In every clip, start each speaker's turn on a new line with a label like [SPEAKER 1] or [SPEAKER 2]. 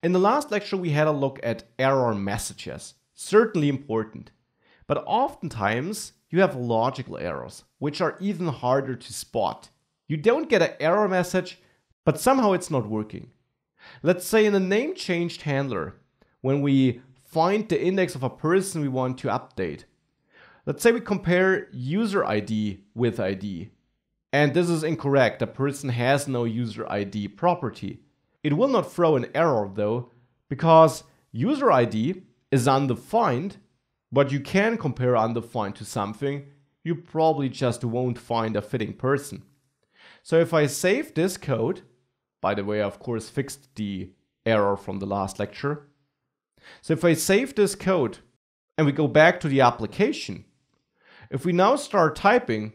[SPEAKER 1] In the last lecture, we had a look at error messages, certainly important. But oftentimes, you have logical errors, which are even harder to spot. You don't get an error message, but somehow it's not working. Let's say in the name changed handler, when we find the index of a person we want to update. Let's say we compare user ID with ID. And this is incorrect, the person has no user ID property. It will not throw an error though, because user ID is undefined, but you can compare undefined to something, you probably just won't find a fitting person. So if I save this code, by the way, I of course fixed the error from the last lecture. So if I save this code and we go back to the application, if we now start typing,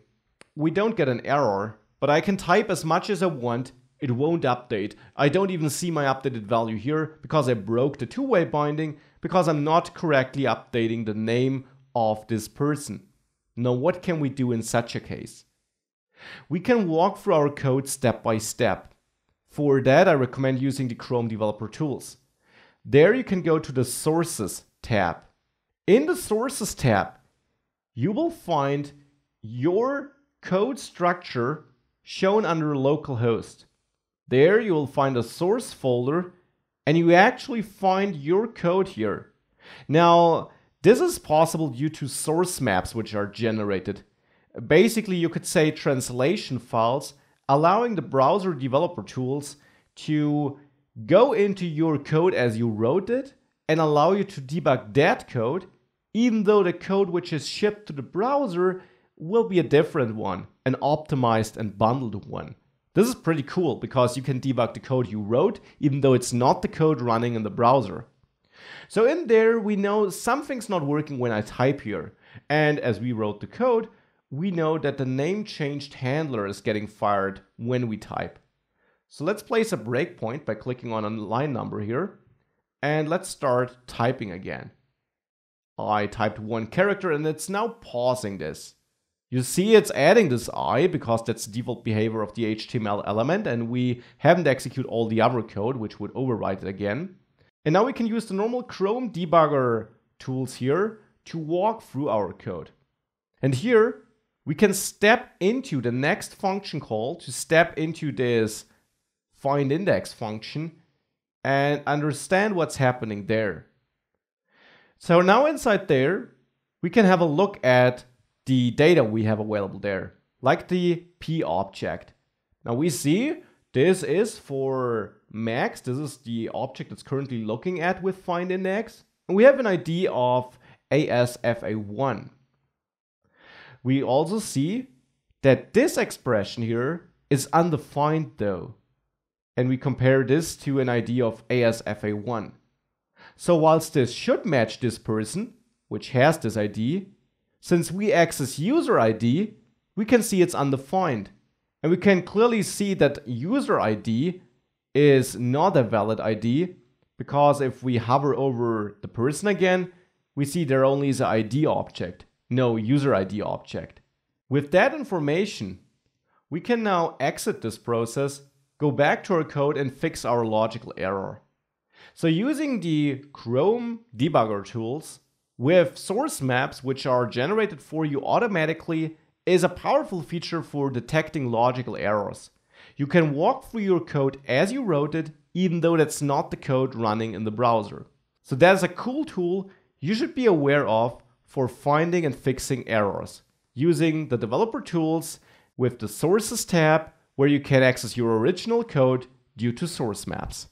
[SPEAKER 1] we don't get an error, but I can type as much as I want. It won't update. I don't even see my updated value here because I broke the two-way binding because I'm not correctly updating the name of this person. Now, what can we do in such a case? We can walk through our code step by step. For that, I recommend using the Chrome Developer Tools. There you can go to the Sources tab. In the Sources tab, you will find your code structure shown under localhost. There you will find a source folder and you actually find your code here. Now, this is possible due to source maps which are generated. Basically, you could say translation files allowing the browser developer tools to go into your code as you wrote it and allow you to debug that code, even though the code which is shipped to the browser will be a different one, an optimized and bundled one. This is pretty cool because you can debug the code you wrote, even though it's not the code running in the browser. So in there, we know something's not working when I type here. And as we wrote the code, we know that the name changed handler is getting fired when we type. So let's place a breakpoint by clicking on a line number here. And let's start typing again. I typed one character and it's now pausing this. You see it's adding this I because that's the default behavior of the HTML element and we haven't executed all the other code which would overwrite it again. And now we can use the normal Chrome debugger tools here to walk through our code. And here we can step into the next function call to step into this findIndex function and understand what's happening there. So now inside there, we can have a look at the data we have available there, like the P object. Now we see this is for Max. This is the object that's currently looking at with findIndex. And we have an ID of ASFA1. We also see that this expression here is undefined though. And we compare this to an ID of ASFA1. So whilst this should match this person, which has this ID, since we access user ID, we can see it's undefined. And we can clearly see that user ID is not a valid ID because if we hover over the person again, we see there only is an ID object, no user ID object. With that information, we can now exit this process, go back to our code and fix our logical error. So using the Chrome debugger tools, with source maps which are generated for you automatically is a powerful feature for detecting logical errors. You can walk through your code as you wrote it, even though that's not the code running in the browser. So that's a cool tool you should be aware of for finding and fixing errors, using the developer tools with the sources tab where you can access your original code due to source maps.